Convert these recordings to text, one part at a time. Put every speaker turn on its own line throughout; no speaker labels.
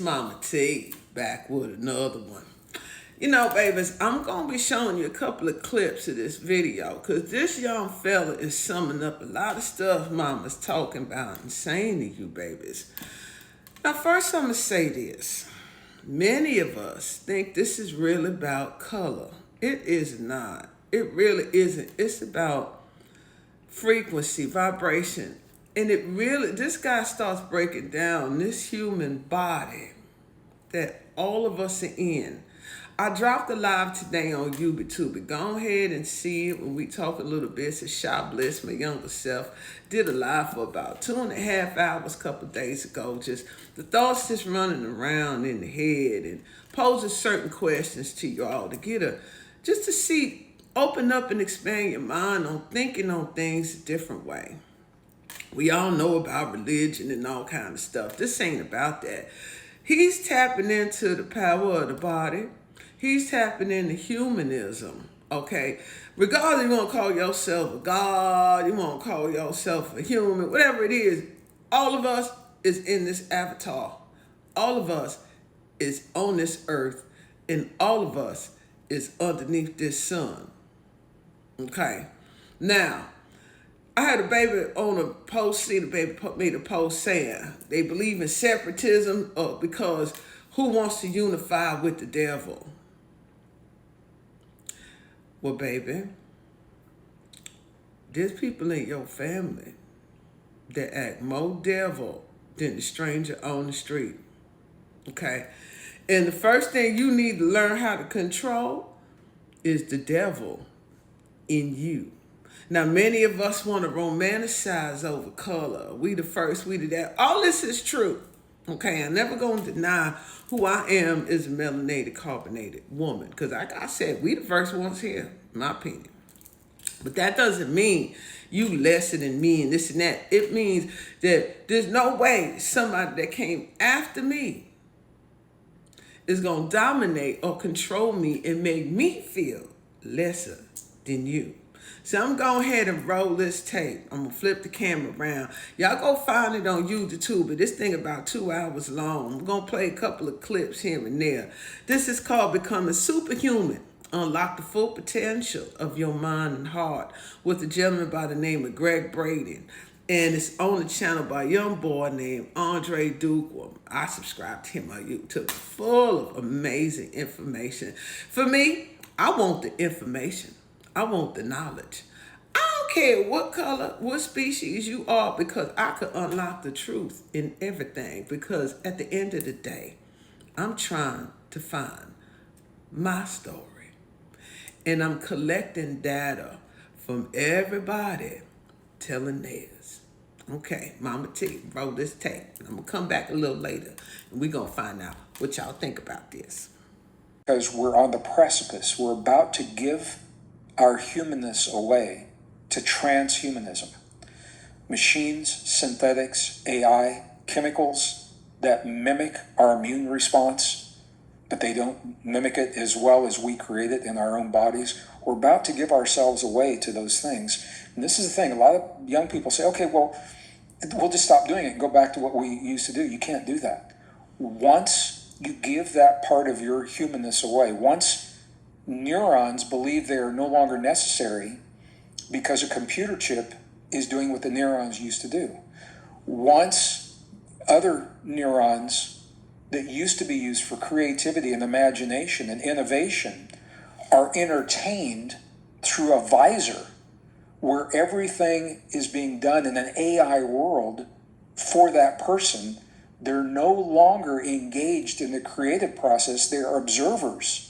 MahMah Tea back with another one. You know, babies, I'm going to be showing you a couple of clips of this video because this young fella is summing up a lot of stuff Mama's talking about and saying to you, babies. Now, first I'm going to say this. Many of us think this is really about color. It is not. It really isn't. It's about frequency, vibration. And this guy starts breaking down this human body that all of us are in. I dropped a live today on YouTube. Go ahead and see it when we talk a little bit. It's Shy Bliss, my younger self. Did a live for about 2.5 hours a couple of days ago. Just the thoughts just running around in the head and posing certain questions to you all to just to see, open up and expand your mind on thinking on things a different way. We all know about religion and all kind of stuff. This ain't about that. He's tapping into the power of the body. He's tapping into humanism, okay? Regardless, you want to call yourself a god, you want to call yourself a human, whatever it is, all of us is in this avatar. All of us is on this earth, and all of us is underneath this sun, okay? Now, I had a baby on a post, see the baby made a post saying they believe in separatism because who wants to unify with the devil? Well, baby, there's people in your family that act more devil than the stranger on the street, okay? And the first thing you need to learn how to control is the devil in you. Now, many of us want to romanticize over color. We the first, we the that. All this is true. Okay, I'm never going to deny who I am as a melanated, carbonated woman. Because like I said, we the first ones here, in my opinion. But that doesn't mean you lesser than me and this and that. It means that there's no way somebody that came after me is going to dominate or control me and make me feel lesser than you. So I'm going ahead and roll this tape. I'm going to flip the camera around. Y'all go find it on YouTube. This thing about 2 hours long. I'm going to play a couple of clips here and there. This is called Becoming Superhuman. Unlock the full potential of your mind and heart with a gentleman by the name of Greg Braden. And it's on the channel by a young boy named Andre Duke. I subscribe to him on YouTube. Full of amazing information. For me, I want the information. I want the knowledge. I don't care what color, what species you are, because I could unlock the truth in everything. Because at the end of the day, I'm trying to find my story. And I'm collecting data from everybody telling theirs. Okay, MahMah Tea, roll this tape. I'm going to come back a little later, and we're going to find out what y'all think about this.
Because we're on the precipice. We're about to give our humanness away to transhumanism. Machines, synthetics, AI, chemicals that mimic our immune response, but they don't mimic it as well as we create it in our own bodies. We're about to give ourselves away to those things. And this is the thing. A lot of young people say, okay, well, we'll just stop doing it and go back to what we used to do. You can't do that. Once you give that part of your humanness away, once neurons believe they are no longer necessary because a computer chip is doing what the neurons used to do. Once other neurons that used to be used for creativity and imagination and innovation are entertained through a visor where everything is being done in an AI world for that person, they're no longer engaged in the creative process. They're observers.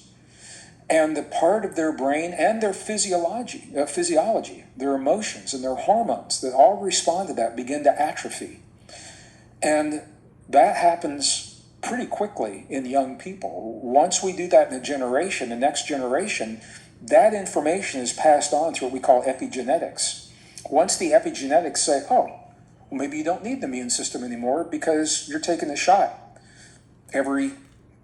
And the part of their brain and their physiology, their emotions and their hormones that all respond to that begin to atrophy. And that happens pretty quickly in young people. Once we do that in a generation, the next generation, that information is passed on through what we call epigenetics. Once the epigenetics say, oh, well, maybe you don't need the immune system anymore because you're taking a shot every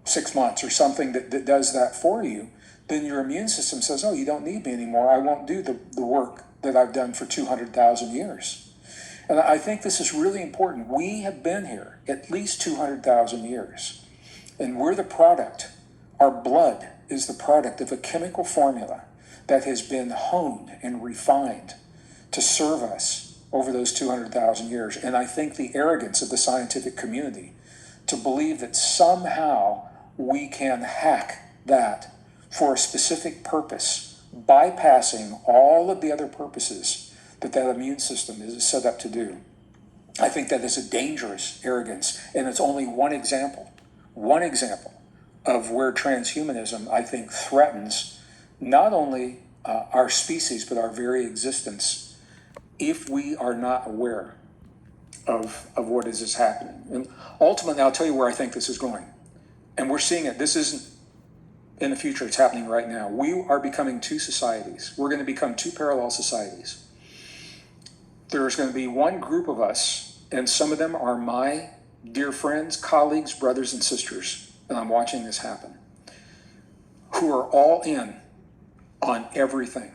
6 months or something that does that for you, then your immune system says, oh, you don't need me anymore. I won't do the work that I've done for 200,000 years. And I think this is really important. We have been here at least 200,000 years. And we're the product. Our blood is the product of a chemical formula that has been honed and refined to serve us over those 200,000 years. And I think the arrogance of the scientific community to believe that somehow we can hack that for a specific purpose, bypassing all of the other purposes that that immune system is set up to do. I think that is a dangerous arrogance, and it's only one example of where transhumanism, I think, threatens not only our species, but our very existence if we are not aware of what is happening. And ultimately, I'll tell you where I think this is going. And we're seeing it. This isn't in the future. It's happening right now. We are becoming two societies. We're going to become two parallel societies. There's going to be one group of us, and some of them are my dear friends, colleagues, brothers, and sisters, and I'm watching this happen, who are all in on everything,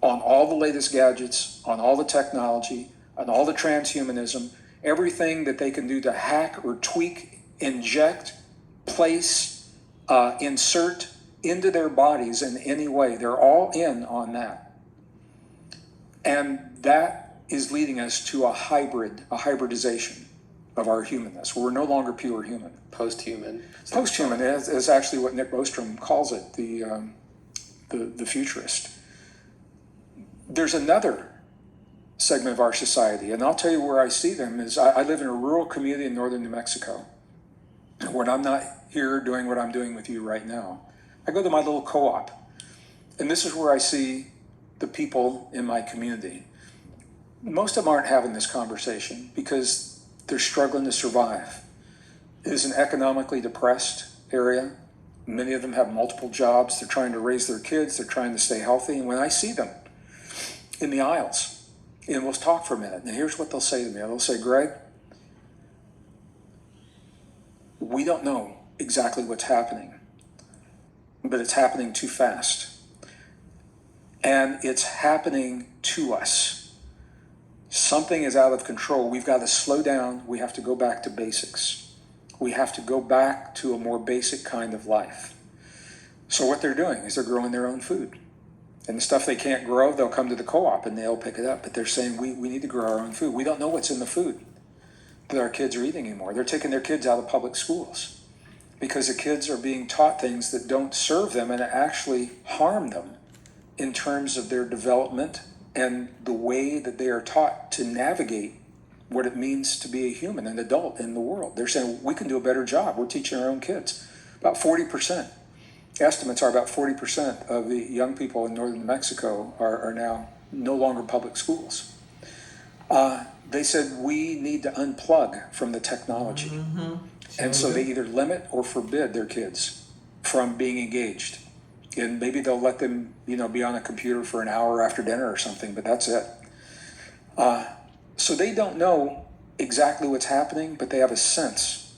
on all the latest gadgets, on all the technology, on all the transhumanism, everything that they can do to hack or tweak, inject, place, insert into their bodies in any way. They're all in on that. And that is leading us to a hybridization of our humanness. We're no longer pure human.
Post-human.
Post-human is actually what Nick Bostrom calls it, the futurist. There's another segment of our society, and I'll tell you where I see them is I live in a rural community in northern New Mexico. When I'm not here doing what I'm doing with you right now, I go to my little co-op, and this is where I see the people in my community. Most of them aren't having this conversation because they're struggling to survive. It is an economically depressed area. Many of them have multiple jobs. They're trying to raise their kids. They're trying to stay healthy. And when I see them in the aisles, and we'll talk for a minute, and here's what they'll say to me. They'll say, Greg, we don't know exactly what's happening, but it's happening too fast. And it's happening to us. Something is out of control. We've got to slow down. We have to go back to basics. We have to go back to a more basic kind of life. So what they're doing is they're growing their own food. And the stuff they can't grow, they'll come to the co-op and they'll pick it up. But they're saying, we need to grow our own food. We don't know what's in the food that our kids are eating anymore. They're taking their kids out of public schools because the kids are being taught things that don't serve them and actually harm them in terms of their development and the way that they are taught to navigate what it means to be a human, an adult in the world. They're saying, we can do a better job. We're teaching our own kids. About 40%. Estimates are about 40% of the young people in northern New Mexico are now no longer public schools. They said we need to unplug from the technology. Mm-hmm. And so they either limit or forbid their kids from being engaged. And maybe they'll let them, be on a computer for an hour after dinner or something, but that's it. So they don't know exactly what's happening, but they have a sense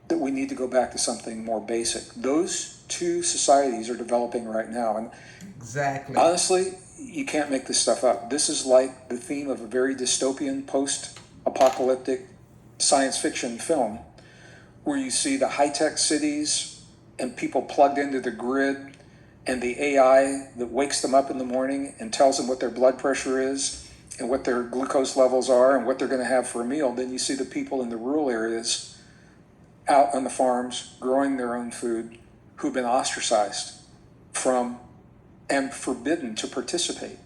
that we need to go back to something more basic. Those two societies are developing right now. And
exactly.
Honestly, you can't make this stuff up. This is like the theme of a very dystopian, post-apocalyptic science fiction film where you see the high-tech cities and people plugged into the grid and the AI that wakes them up in the morning and tells them what their blood pressure is and what their glucose levels are and what they're going to have for a meal. Then you see the people in the rural areas out on the farms growing their own food who've been ostracized from and forbidden to participate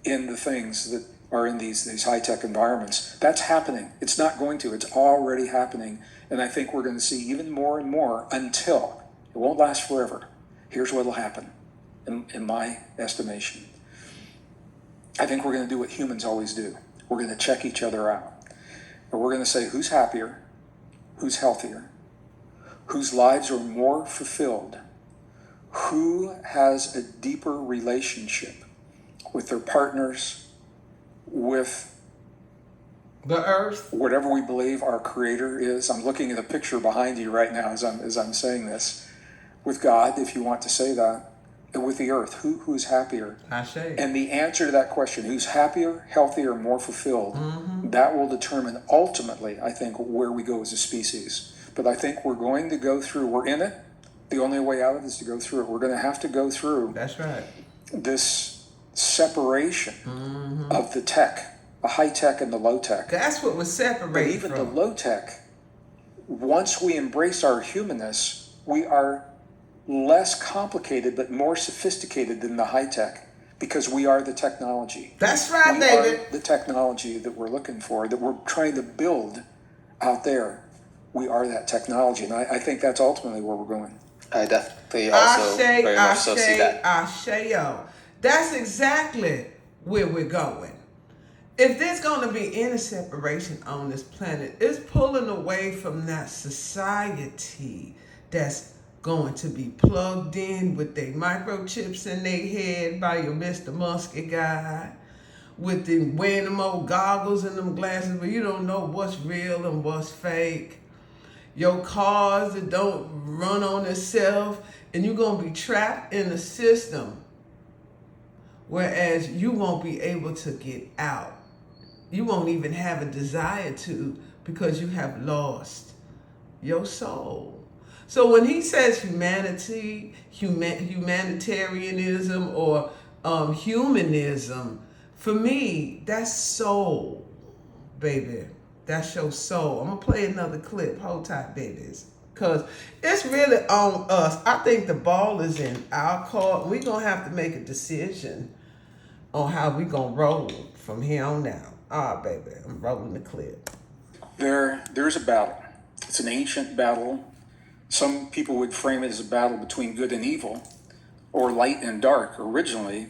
in the things that are in these high-tech environments. That's happening. It's not going to. It's already happening. And I think we're going to see even more and more until it won't last forever. Here's what will happen, in my estimation. I think we're going to do what humans always do. We're going to check each other out. And we're going to say who's happier, who's healthier, whose lives are more fulfilled, who has a deeper relationship with their partners, with
the earth,
whatever we believe our creator is. I'm looking at a picture behind you right now as I'm saying this, with God, if you want to say that, and with the earth. Who's happier?
I say.
And the answer to that question, who's happier, healthier, more fulfilled, that will determine ultimately, I think, where we go as a species. but I think we're going to go through, we're in it. The only way out of it is to go through it. We're going to have to go through
That's right.
this separation of the tech, the high tech and the low tech.
That's what was separated
But even
from.
the low tech, once we embrace our humanness, we are less complicated but more sophisticated than the high tech, because we are the technology.
That's right,
We
baby.
are the technology that we're looking for, that we're trying to build out there. We are that technology, and I think that's ultimately where we're going.
I definitely also very much so see that.
Yo. That's exactly where we're going. If there's going to be any separation on this planet, it's pulling away from that society that's going to be plugged in with their microchips in their head by your Mr. Muskie guy, with them wearing them old goggles and them glasses where you don't know what's real and what's fake. Your cars that don't run on itself, and you're going to be trapped in the system, whereas you won't be able to get out. You won't even have a desire to, because you have lost your soul. So when he says humanity, humanitarianism, or humanism, for me, that's soul, baby. That's your soul. I'm going to play another clip. Hold tight, babies. Because it's really on us. I think the ball is in our court. We're going to have to make a decision on how we're going to roll from here on out. All right, baby. I'm rolling the clip.
There's a battle. It's an ancient battle. Some people would frame it as a battle between good and evil, or light and dark, originally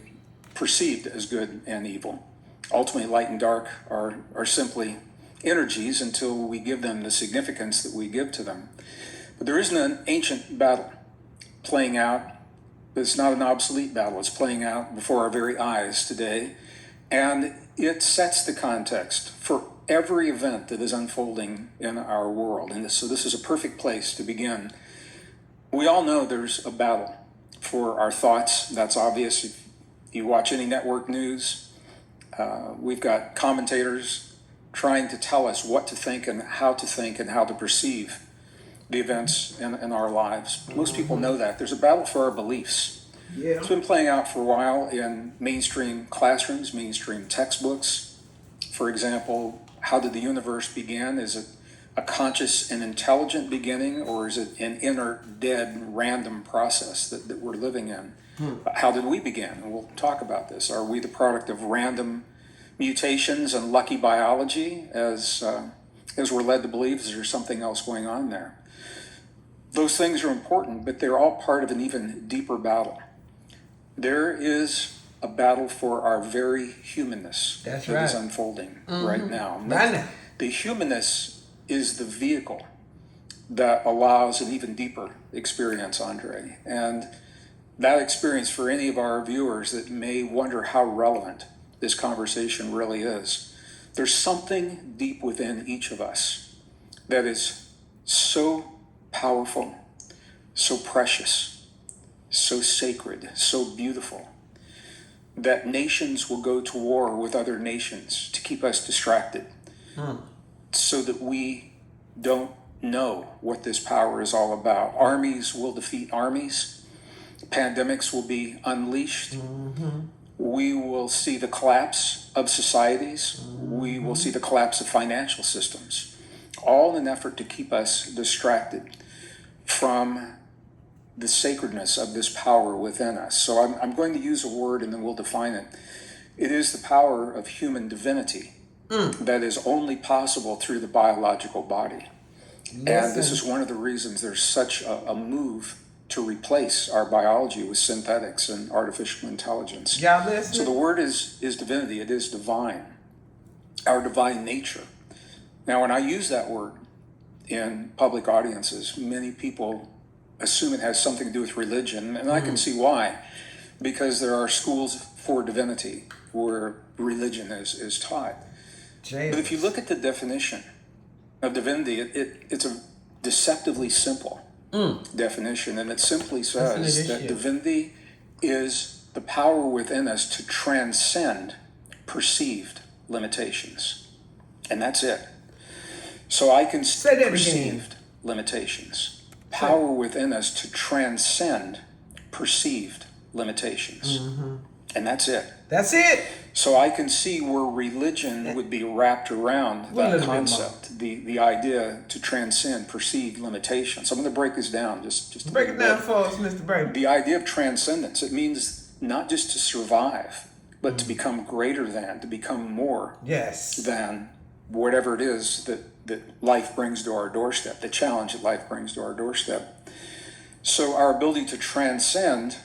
perceived as good and evil. Ultimately, light and dark are simply energies until we give them the significance that we give to them. But there isn't an ancient battle playing out. It's not an obsolete battle. It's playing out before our very eyes today. And it sets the context for every event that is unfolding in our world. And so this is a perfect place to begin. We all know there's a battle for our thoughts. That's obvious. If you watch any network news, we've got commentators trying to tell us what to think and how to perceive the events in our lives. Most people know that. There's a battle for our beliefs.
Yeah.
It's been playing out for a while in mainstream classrooms, mainstream textbooks. For example, how did the universe begin? Is it a conscious and intelligent beginning, or is it an inner, dead, random process that we're living in? How did we begin? And we'll talk about this. Are we the product of random mutations and lucky biology, as we're led to believe? Is there something else going on there? Those things are important, but they're all part of an even deeper battle. There is a battle for our very humanness that is unfolding right now.
Right now.
The humanness is the vehicle that allows an even deeper experience, Andre. And that experience, for any of our viewers that may wonder how relevant this conversation really is, there's something deep within each of us that is so powerful, so precious, so sacred, so beautiful, that nations will go to war with other nations to keep us distracted, so that we don't know what this power is all about. Armies will defeat armies. Pandemics will be unleashed. We will see the collapse of societies. We will see the collapse of financial systems, all in an effort to keep us distracted from the sacredness of this power within us. So I'm going to use a word and then we'll define it. It is the power of human divinity that is only possible through the biological body. And this is one of the reasons there's such a move to replace our biology with synthetics and artificial intelligence.
Y'all listen?
So the word is divinity. It is divine, our divine nature. Now, when I use that word in public audiences, many people assume it has something to do with religion, and I can see why, because there are schools for divinity where religion is taught. But if you look at the definition of divinity, it's a deceptively simple definition, and it simply says that divinity is the power within us to transcend perceived limitations. And that's it. So I can see perceived limitations. Power within us to transcend perceived limitations. And that's it.
That's it.
So I can see where religion would be wrapped around that concept, the idea to transcend perceived limitations. I'm going to break this down just
break it down for us, Mr. Brady.
The idea of transcendence, it means not just to survive, but to become greater than, to become more than whatever it is that life brings to our doorstep, the challenge that life brings to our doorstep. So our ability to transcend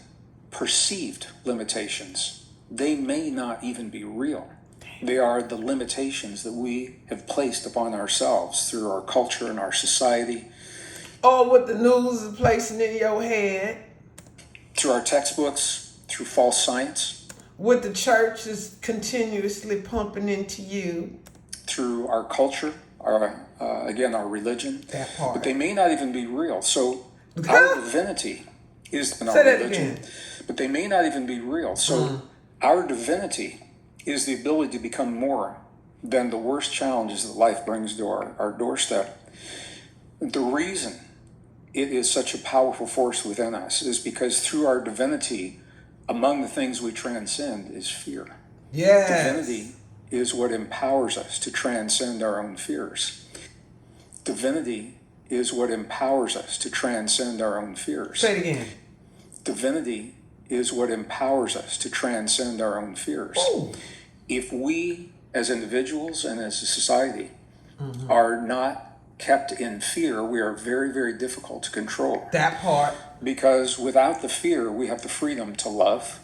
perceived limitations, they may not even be real. They are the limitations that we have placed upon ourselves through our culture and our society.
Or what the news is placing in your head.
Through our textbooks, through false science.
What the church is continuously pumping into you.
Through our culture, our religion.
That part.
But they may not even be real. So our divinity is in our religion. But they may not even be real. So our divinity is the ability to become more than the worst challenges that life brings to our doorstep. The reason it is such a powerful force within us is because through our divinity, among the things we transcend is fear.
Yes.
Divinity is what empowers us to transcend our own fears. Divinity is what empowers us to transcend our own fears.
Say it again.
Divinity is what empowers us to transcend our own fears.
Ooh.
If we, as individuals and as a society, are not kept in fear, we are very, very difficult to control.
That part.
Because without the fear, we have the freedom to love,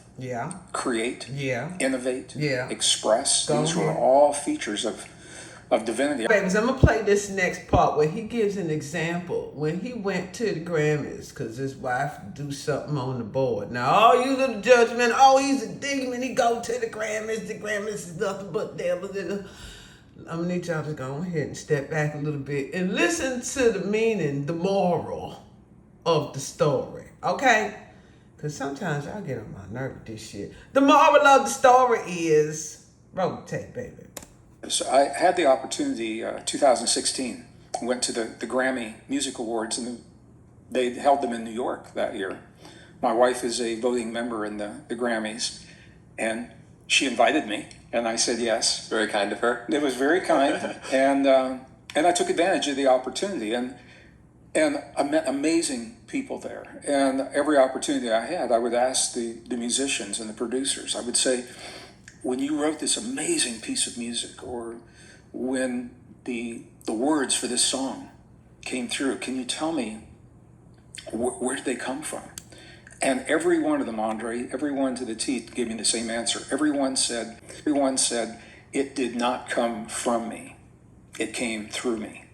create, innovate, express. These were all features of divinity.
Babies, I'm going to play this next part where he gives an example. When he went to the Grammys, because his wife do something on the board. Now, all you little judgment, he's a demon, he go to the Grammys is nothing but devil. I'm going to need y'all to go ahead and step back a little bit and listen to the meaning, the moral of the story, okay? Because sometimes I get on my nerve with this shit. The moral of the story is, roll tape, baby.
So I had the opportunity, 2016, went to the Grammy Music Awards, and they held them in New York that year. My wife is a voting member in the Grammys, and she invited me, and I said yes.
Very kind of her.
It was very kind, and I took advantage of the opportunity, and I met amazing people there. And every opportunity I had, I would ask the musicians and the producers, I would say, when you wrote this amazing piece of music, or when the words for this song came through, can you tell me where did they come from? And every one of them, Andre, everyone to the T gave me the same answer. Everyone said, it did not come from me. It came through me,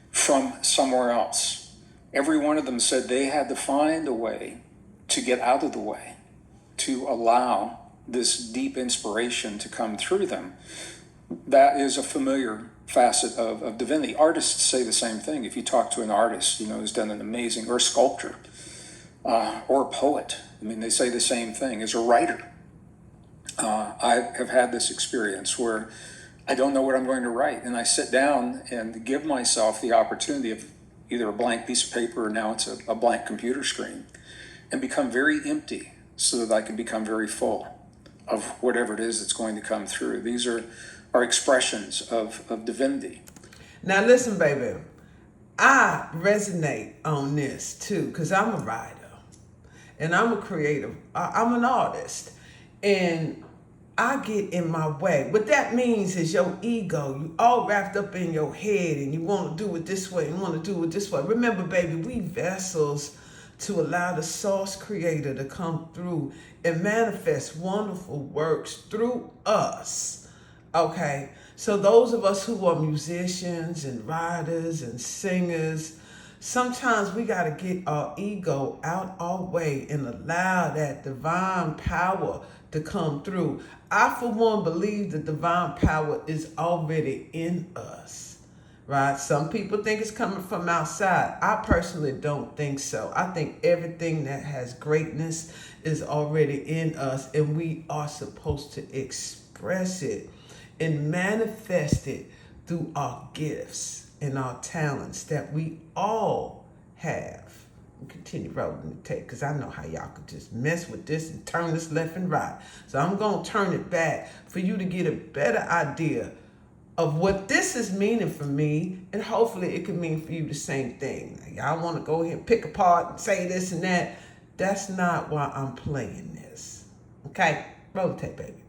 from somewhere else. Every one of them said they had to find a way to get out of the way, to allow this deep inspiration to come through them. That is a familiar facet of divinity. Artists say the same thing. If you talk to an artist, who's done an amazing, or a sculptor, or a poet, they say the same thing. As a writer, I have had this experience where I don't know what I'm going to write, and I sit down and give myself the opportunity of either a blank piece of paper, or now it's a blank computer screen, and become very empty so that I can become very full of whatever it is that's going to come through. These are expressions of divinity.
Now listen, baby, I resonate on this too, because I'm a writer and I'm a creative. I'm an artist, and I get in my way. What that means is your ego, you all wrapped up in your head, and you want to do it this way, and want to do it this way. Remember, baby, we vessels to allow the source creator to come through and manifest wonderful works through us, okay? So those of us who are musicians and writers and singers, sometimes we got to get our ego out our way and allow that divine power to come through. I, for one, believe the divine power is already in us. Right? Some people think it's coming from outside. I personally don't think so. I think everything that has greatness is already in us, and we are supposed to express it and manifest it through our gifts. and our talents that we all have. And continue rolling the tape, because I know how y'all could just mess with this and turn this left and right. So I'm going to turn it back for you to get a better idea of what this is meaning for me, and hopefully it can mean for you the same thing. Y'all want to go ahead and pick apart and say this and that. That's not why I'm playing this. Okay? Roll the tape, baby.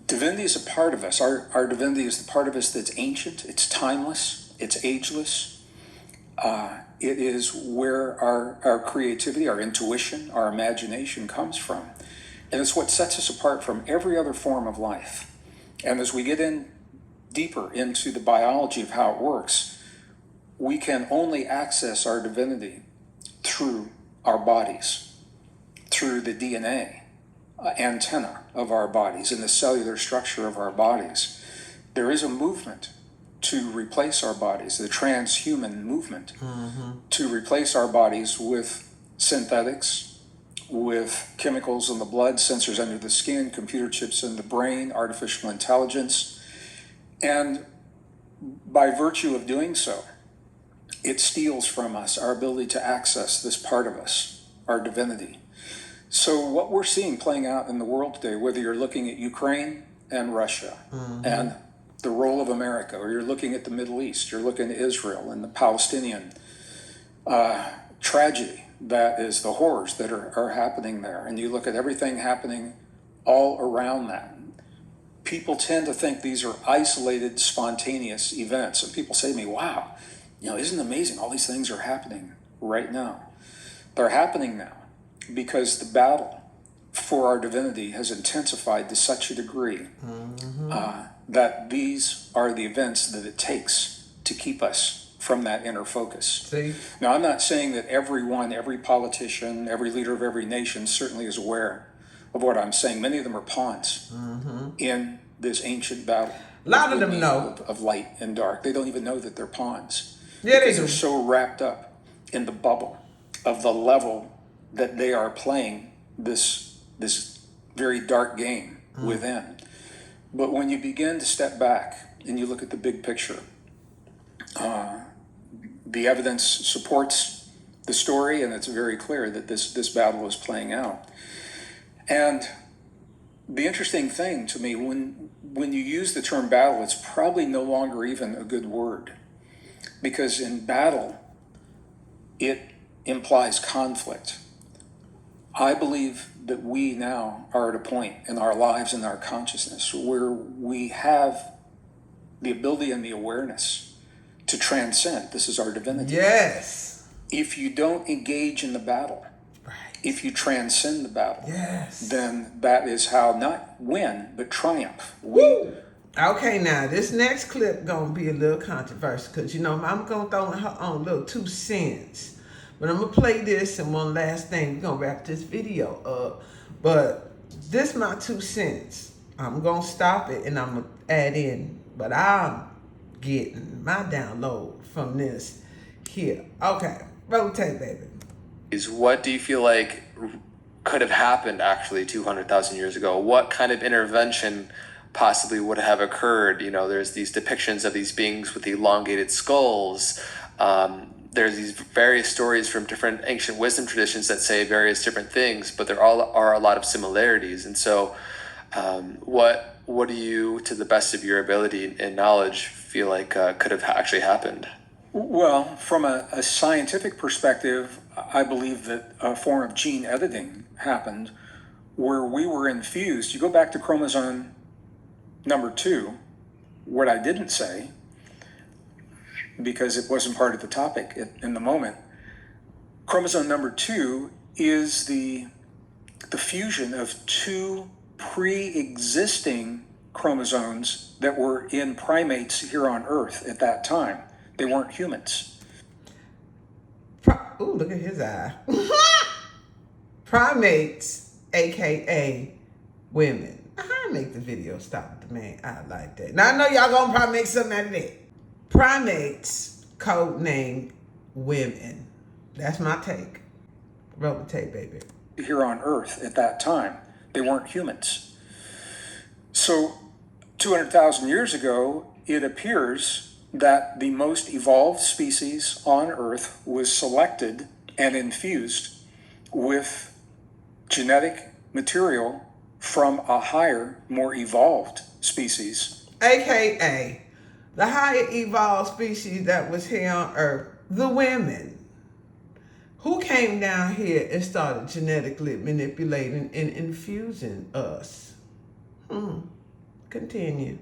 Divinity is a part of us. Our divinity is the part of us that's ancient, it's timeless, it's ageless. It is where our creativity, our intuition, our imagination comes from. And it's what sets us apart from every other form of life. And as we get in deeper into the biology of how it works, we can only access our divinity through our bodies, through the DNA antenna of our bodies and the cellular structure of our bodies. There is a movement to replace our bodies, the transhuman movement, to replace our bodies with synthetics, with chemicals in the blood, sensors under the skin, computer chips in the brain, artificial intelligence. And by virtue of doing so, it steals from us our ability to access this part of us, our divinity. So what we're seeing playing out in the world today, whether you're looking at Ukraine and Russia and the role of America, or you're looking at the Middle East, you're looking at Israel and the Palestinian tragedy, that is the horrors that are happening there, and you look at everything happening all around that, people tend to think these are isolated, spontaneous events. And people say to me, wow, isn't it amazing? All these things are happening right now. They're happening now because the battle for our divinity has intensified to such a degree that these are the events that it takes to keep us from that inner focus.
See?
Now, I'm not saying that everyone, every politician, every leader of every nation certainly is aware of what I'm saying. Many of them are pawns in this ancient battle.
A lot of them know.
Of light and dark. They don't even know that they're pawns.
Yeah,
because
they do.
They're so wrapped up in the bubble of the level that they are playing this very dark game within. But when you begin to step back and you look at the big picture, the evidence supports the story, and it's very clear that this battle is playing out. And the interesting thing to me, when you use the term battle, it's probably no longer even a good word, because in battle, it implies conflict. I believe that we now are at a point in our lives and our consciousness where we have the ability and the awareness to transcend. This is our divinity.
Yes.
If you don't engage in the battle, if you transcend the battle, then that is how not win, but triumph.
Okay, now this next clip gonna be a little controversial, because I'm gonna throw in her own little 2 cents. But I'm gonna play this, and one last thing, we're gonna wrap this video up. But this my 2 cents. I'm gonna stop it and I'm gonna add in, but I'm getting my download from this here. Okay, roll tape, baby.
What do you feel like could have happened actually 200,000 years ago? What kind of intervention possibly would have occurred? There's these depictions of these beings with elongated skulls. There's these various stories from different ancient wisdom traditions that say various different things, but there all are a lot of similarities. And so what do you, to the best of your ability and knowledge, feel like could have actually happened?
Well, from a scientific perspective, I believe that a form of gene editing happened where we were infused. You go back to chromosome number 2, what I didn't say, because it wasn't part of the topic in the moment. Chromosome number 2 is the fusion of 2 pre-existing chromosomes that were in primates here on Earth at that time. They weren't humans.
Ooh, look at his eye. Primates, aka women. I make the video stop with the man. I like that. Now I know y'all gonna probably make something out of that. Primates, code name women. That's my take. Roll the tape, baby.
Here on Earth at that time, they weren't humans. So 200,000 years ago, it appears that the most evolved species on Earth was selected and infused with genetic material from a higher, more evolved species.
AKA the higher evolved species that was here on Earth, the women. Who came down here and started genetically manipulating and infusing us? Continue.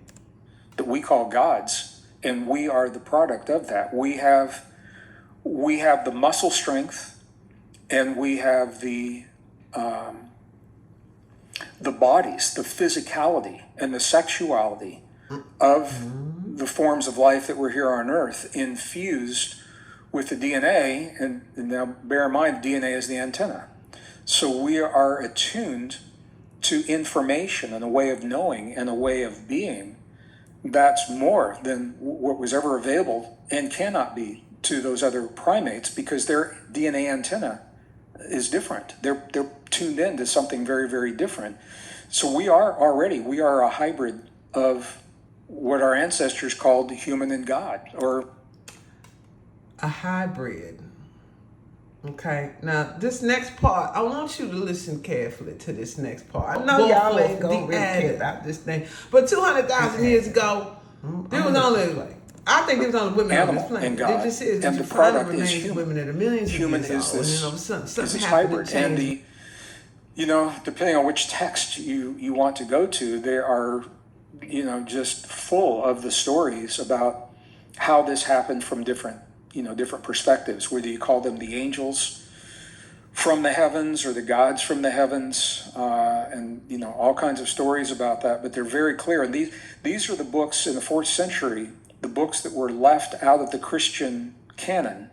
That we call gods, and we are the product of that. We have the muscle strength, and we have the bodies, the physicality, and the sexuality of the forms of life that were here on Earth infused with the DNA. And now bear in mind, DNA is the antenna. So we are attuned to information and a way of knowing and a way of being that's more than what was ever available and cannot be to those other primates, because their DNA antenna is different. They're tuned in to something very, very different. So we are a hybrid of what our ancestors called human and God, or
a hybrid. Okay, now this next part, I want you to listen carefully to this next part. I know y'all ain't gonna really care about this thing, but 200,000 years ago, there was only, I think there was only women on this planet.
and God,
It just is.
and the product is
remains
human.
Women that are millions
Human
of years
is
old,
this,
and something
is this
happened
hybrid,
to
and
change.
depending on which text you want to go to, they are, just full of the stories about how this happened from different perspectives, whether you call them the angels from the heavens or the gods from the heavens, and all kinds of stories about that. But they're very clear. And these are the books in the 4th century, the books that were left out of the Christian canon,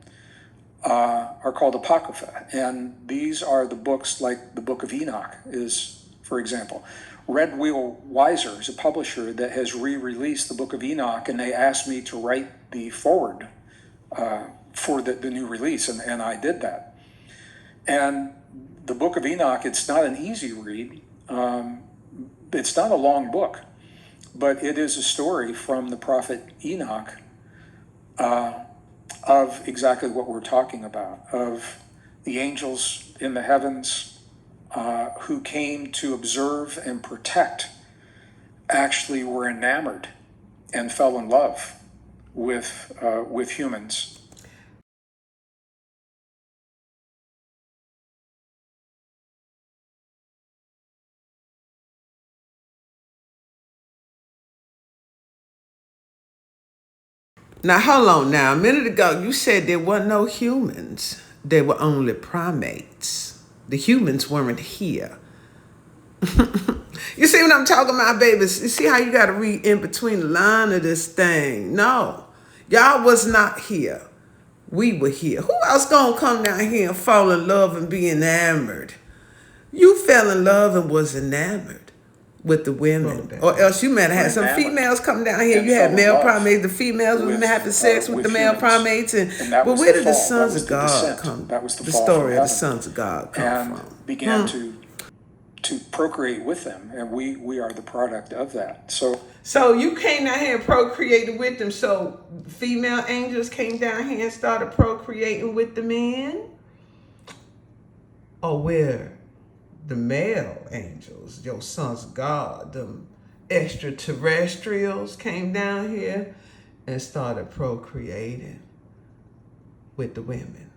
are called Apocrypha. And these are the books like the Book of Enoch is, for example. Red Wheel Weiser is a publisher that has re-released the Book of Enoch, and they asked me to write the foreword for the new release, and I did that. And the Book of Enoch, it's not an easy read. It's not a long book, but it is a story from the prophet Enoch of exactly what we're talking about, of the angels in the heavens who came to observe and protect, actually were enamored and fell in love with humans.
Now, hold on now. A minute ago, you said there were no humans. There were only primates. The humans weren't here. You see what I'm talking about, babies? You see how you got to read in between the line of this thing? No. Y'all was not here. We were here. Who else gonna come down here and fall in love and be enamored? You fell in love and was enamored with the women. Or else you might have had some females come down here. You had male primates. The females were having sex with the male primates. But where did the sons of God come?
That was
the story of the sons of God come from.
Began to procreate with them, and we are the product of that. So
you came down here and procreated with them. So female angels came down here and started procreating with the men? Or where the male angels, your sons of God, them extraterrestrials, came down here and started procreating with the women?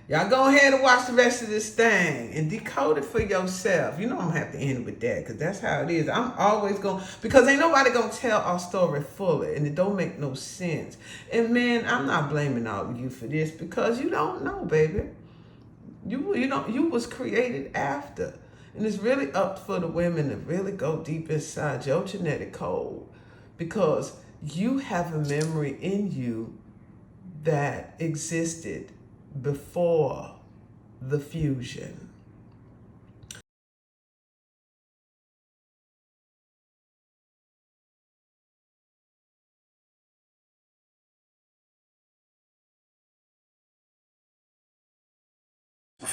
Y'all go ahead and watch the rest of this thing and decode it for yourself. You know I'm going to have to end it with that, because that's how it is. I'm always going, because ain't nobody going to tell our story fully, and it don't make no sense. And man, I'm not blaming all of you for this, because you don't know, baby. You was created after. And it's really up for the women to really go deep inside your genetic code, because you have a memory in you that existed before the fusion.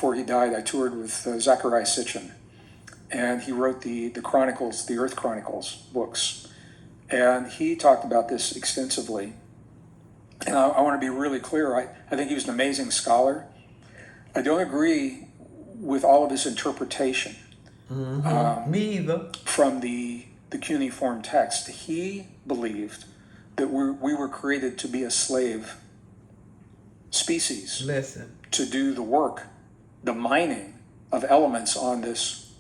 before he died, I toured with Zecharia Sitchin, and he wrote the Chronicles, the Earth Chronicles books. And he talked about this extensively. And I want to be really clear. I think he was an amazing scholar. I don't agree with all of his interpretation.
Me either.
From the cuneiform text. He believed that we were created to be a slave species.
Listen.
To do the work, the mining of elements on this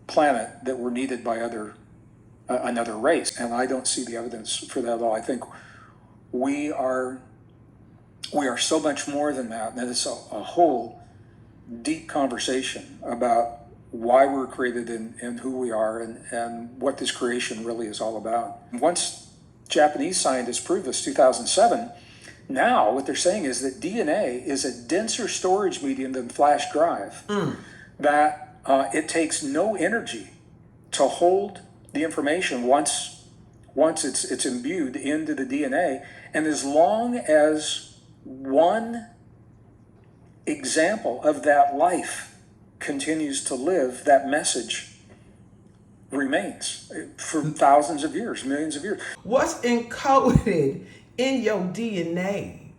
planet that were needed by another race. And I don't see the evidence for that at all. I think we are so much more than that. And it's a whole deep conversation about why we're created and who we are and what this creation really is all about. Once Japanese scientists proved this, 2007, now what they're saying is that DNA is a denser storage medium than flash drive. That it takes no energy to hold the information once it's imbued into the DNA. And as long as one example of that life continues to live, that message remains for thousands of years, millions of years.
What's encoded in your DNA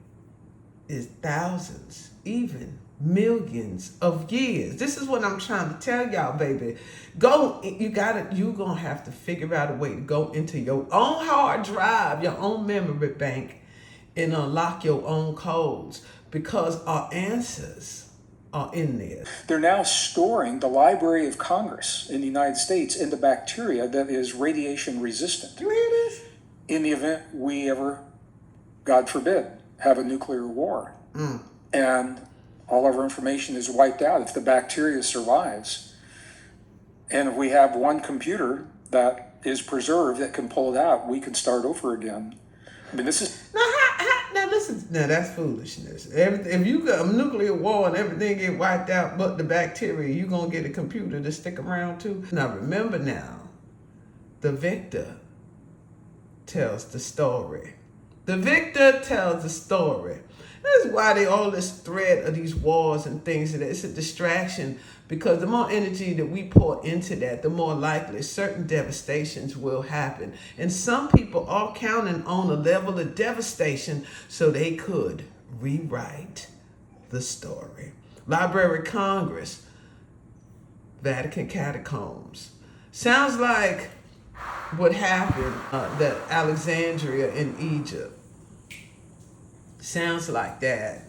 is thousands, even millions of years. This is what I'm trying to tell y'all, baby. You're gonna have to figure out a way to go into your own hard drive, your own memory bank, and unlock your own codes, because our answers are in there.
They're now storing the Library of Congress in the United States into bacteria that is radiation resistant.
You hear this?
In the event we ever, God forbid, have a nuclear war. And all of our information is wiped out. If the bacteria survives, and if we have one computer that is preserved that can pull it out, we can start over again. I mean, this is...
Now listen, that's foolishness. If you got a nuclear war and everything get wiped out but the bacteria, you gonna get a computer to stick around too? Now remember the victor tells the story. The victor tells the story. That's why all this threat of these wars and things, it's a distraction, because the more energy that we pour into that, the more likely certain devastations will happen. And some people are counting on a level of devastation so they could rewrite the story. Library of Congress, Vatican catacombs. Sounds like what happened at Alexandria in Egypt. Sounds like that.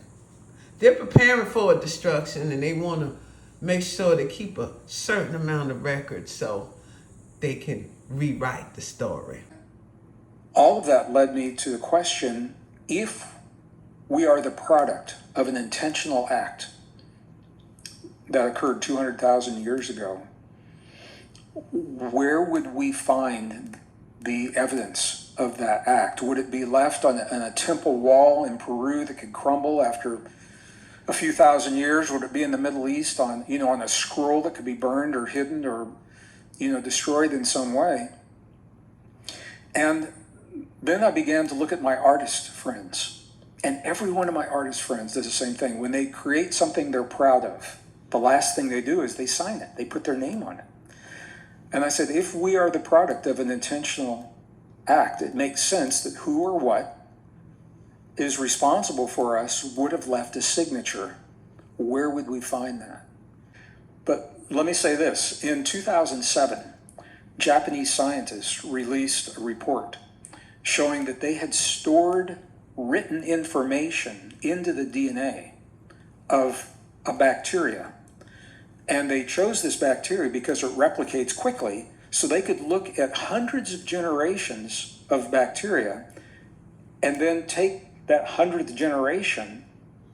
They're preparing for a destruction, and they want to make sure they keep a certain amount of records so they can rewrite the story.
All of that led me to the question, if we are the product of an intentional act that occurred 200,000 years ago, where would we find the evidence of that act? Would it be left on a temple wall in Peru that could crumble after a few thousand years? Would it be in the Middle East on a scroll that could be burned or hidden or destroyed in some way? And then I began to look at my artist friends, and every one of my artist friends does the same thing. When they create something they're proud of, the last thing they do is they sign it. They put their name on it. And I said, if we are the product of an intentional act, it makes sense that who or what is responsible for us would have left a signature. Where would we find that? But let me say this. In 2007, Japanese scientists released a report showing that they had stored written information into the DNA of a bacteria. And they chose this bacteria because it replicates quickly, so they could look at hundreds of generations of bacteria and then take that 100th generation,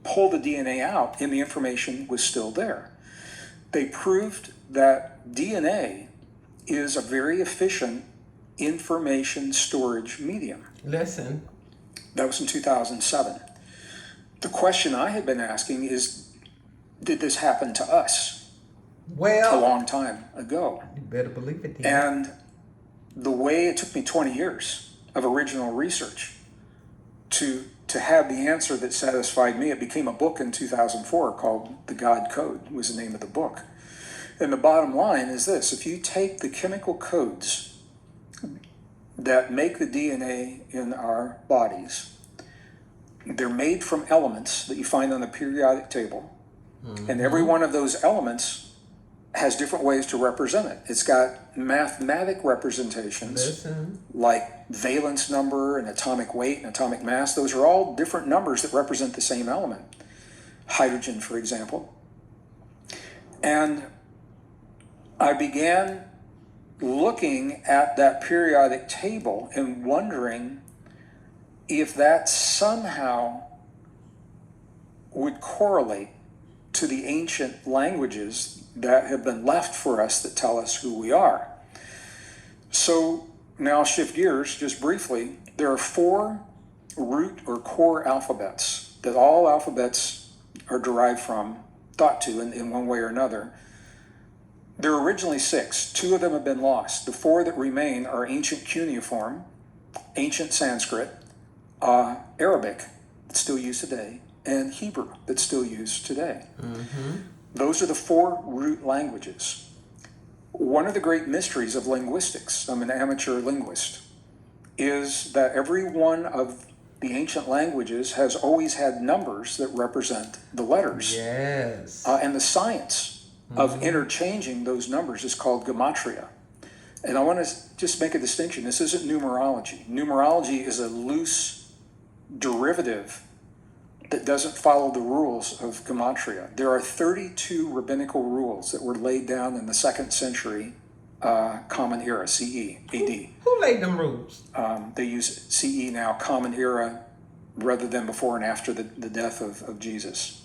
pull the DNA out, and the information was still there. They proved that DNA is a very efficient information storage medium.
Listen.
That was in 2007. The question I had been asking is, did this happen to us?
Well,
a long time ago.
You better believe it did.
And the way it took me 20 years of original research to have the answer that satisfied me, it became a book in 2004 called The God Code, was the name of the book. And the bottom line is this: if you take the chemical codes that make the DNA in our bodies. They're made from elements that you find on the periodic table. And every one of those elements has different ways to represent it. It's got mathematic representations like valence number and atomic weight and atomic mass. Those are all different numbers that represent the same element. Hydrogen, for example. And I began looking at that periodic table and wondering if that somehow would correlate to the ancient languages that have been left for us that tell us who we are. So now I'll shift gears just briefly. There are 4 root or core alphabets that all alphabets are derived from, thought to in one way or another. There were originally 6. 2 of them have been lost. The 4 that remain are ancient cuneiform, ancient Sanskrit, Arabic, that's still used today, and Hebrew, that's still used today. Those are the 4 root languages. One of the great mysteries of linguistics, I'm an amateur linguist, is that every one of the ancient languages has always had numbers that represent the letters.
Yes.
And the science of interchanging those numbers is called gematria. And I want to just make a distinction. This isn't numerology. Numerology is a loose derivative that doesn't follow the rules of gematria. There are 32 rabbinical rules that were laid down in the 2nd century Common Era, CE, AD.
Who laid them rules?
They use CE now, Common Era, rather than before and after the death of Jesus.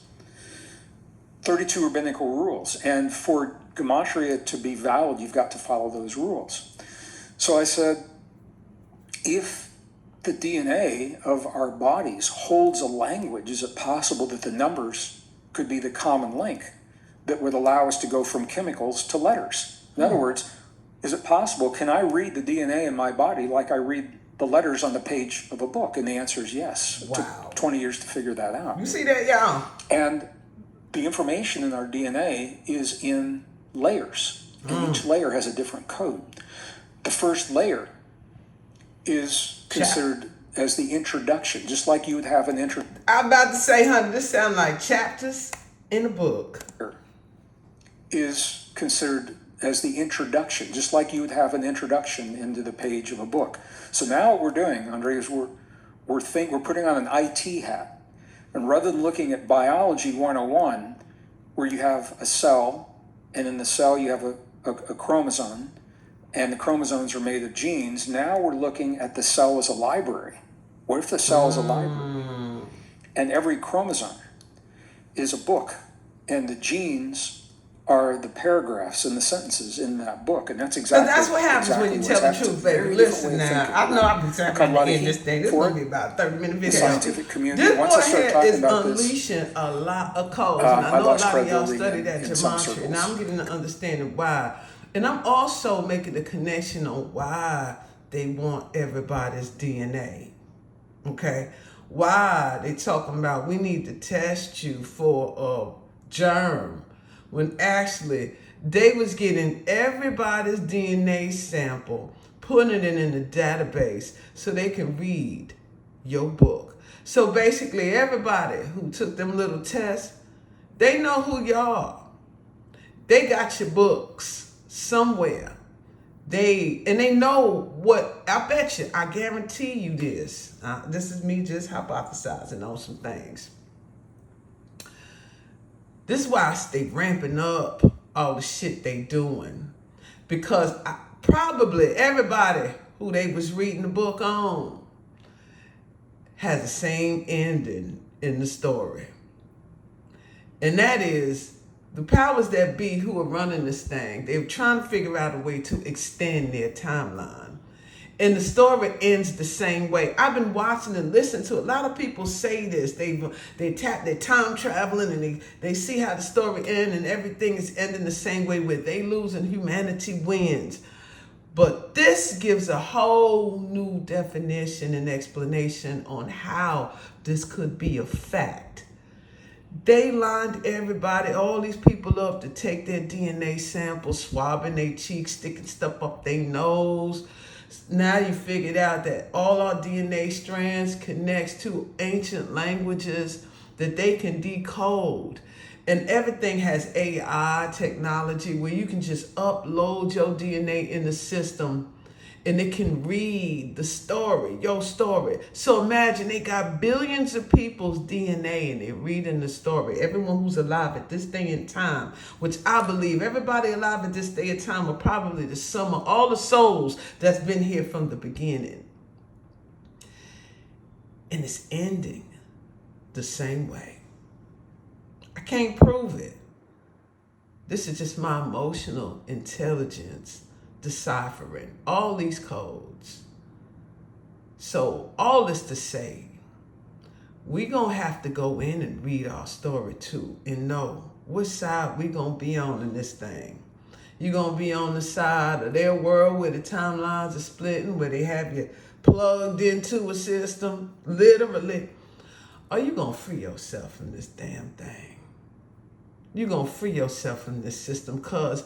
32 rabbinical rules. And for gematria to be valid, you've got to follow those rules. So I said, if the DNA of our bodies holds a language, is it possible that the numbers could be the common link that would allow us to go from chemicals to letters? In other words, is it possible, can I read the DNA in my body like I read the letters on the page of a book? And the answer is yes. It took 20 years to figure that out.
You see that, y'all?
And the information in our DNA is in layers. And each layer has a different code. The first layer is considered as the introduction, just like you would have an intro.
I'm about to say, honey, this sounds like chapters in a book.
Is considered as the introduction, just like you would have an introduction into the page of a book. So now what we're doing, Andre, is we're putting on an IT hat. And rather than looking at biology 101, where you have a cell, and in the cell you have a chromosome, and the chromosomes are made of genes, now we're looking at the cell as a library. What if the cell is a library? And every chromosome is a book, and the genes are the paragraphs and the sentences in that book, and that's exactly.
But that's what happens when you tell the truth, baby. Listen now, I know I've been talking about this thing. This is going to be about a 30-minute video.
The scientific community.
This
Once I start talking about this,
unleashing a lot of codes. And I know a lot of y'all study that gematria, and I'm getting an understanding why. And I'm also making the connection on why they want everybody's DNA. Okay? Why they talking about we need to test you for a germ, when actually they was getting everybody's DNA sample, putting it in the database so they can read your book. So basically everybody who took them little tests, they know who you are. They got your books somewhere. They know what, I bet you, I guarantee you this. This is me just hypothesizing on some things. This is why I stay ramping up all the shit they doing. Because probably everybody who they was reading the book on has the same ending in the story. And that is, the powers that be who are running this thing, they're trying to figure out a way to extend their timeline. And the story ends the same way. I've been watching and listening to a lot of people say this. They tap their time traveling and they see how the story ends and everything is ending the same way, where they lose and humanity wins. But this gives a whole new definition and explanation on how this could be a fact. They lined everybody, all these people up to take their DNA samples, swabbing their cheeks, sticking stuff up their nose, Now you figured out that all our DNA strands connects to ancient languages that they can decode. And everything has AI technology where you can just upload your DNA in the system and it can read the story, your story. So imagine they got billions of people's DNA and they're reading the story. Everyone who's alive at this day in time, which I believe everybody alive at this day in time are probably the sum of all the souls that's been here from the beginning. And it's ending the same way. I can't prove it. This is just my emotional intelligence deciphering all these codes. So all this to say, we gonna have to go in and read our story too and know what side we gonna be on in this thing. You gonna be on the side of their world where the timelines are splitting, where they have you plugged into a system, literally, or you gonna free yourself from this damn thing? You're gonna free yourself from this system, because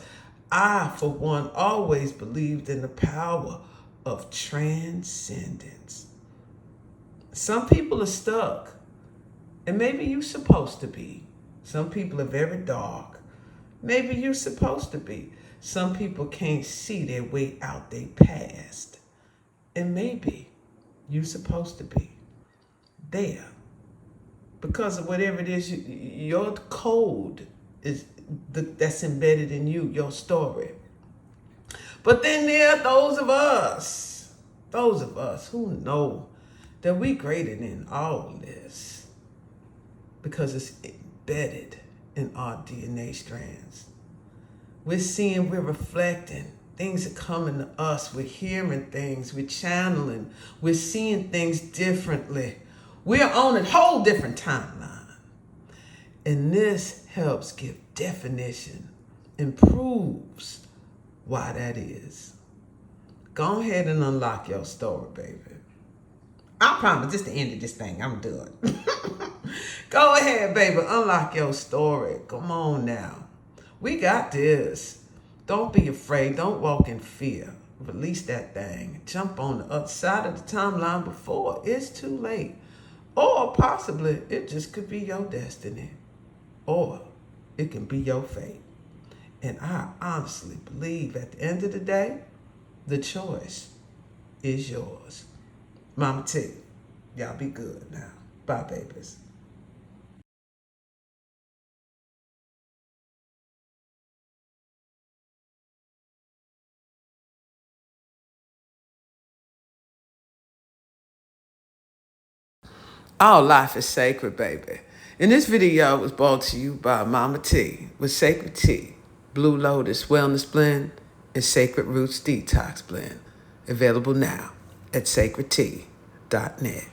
I, for one, always believed in the power of transcendence. Some people are stuck, and maybe you're supposed to be. Some people are very dark. Maybe you're supposed to be. Some people can't see their way out their past, and maybe you're supposed to be there because of whatever it is, your code is that's embedded in you, your story. But then there are those of us who know that we greater than all this because it's embedded in our DNA strands. We're seeing, we're reflecting. Things are coming to us. We're hearing things. We're channeling. We're seeing things differently. We're on a whole different timeline. And this helps give definition and proves why that is. Go ahead and unlock your story, baby. I promise, this is the end of this thing. I'm done. Go ahead, baby. Unlock your story. Come on now. We got this. Don't be afraid. Don't walk in fear. Release that thing. Jump on the other side of the timeline before it's too late. Or possibly it just could be your destiny. Or it can be your fate. And I honestly believe at the end of the day, the choice is yours. MahMah Tea, y'all be good now. Bye, babies. All life is sacred, baby. And this video was brought to you by MahMah Tea with Sacred Tea, Blue Lotus Wellness Blend, and Sacred Roots Detox Blend. Available now at sacredtea.net.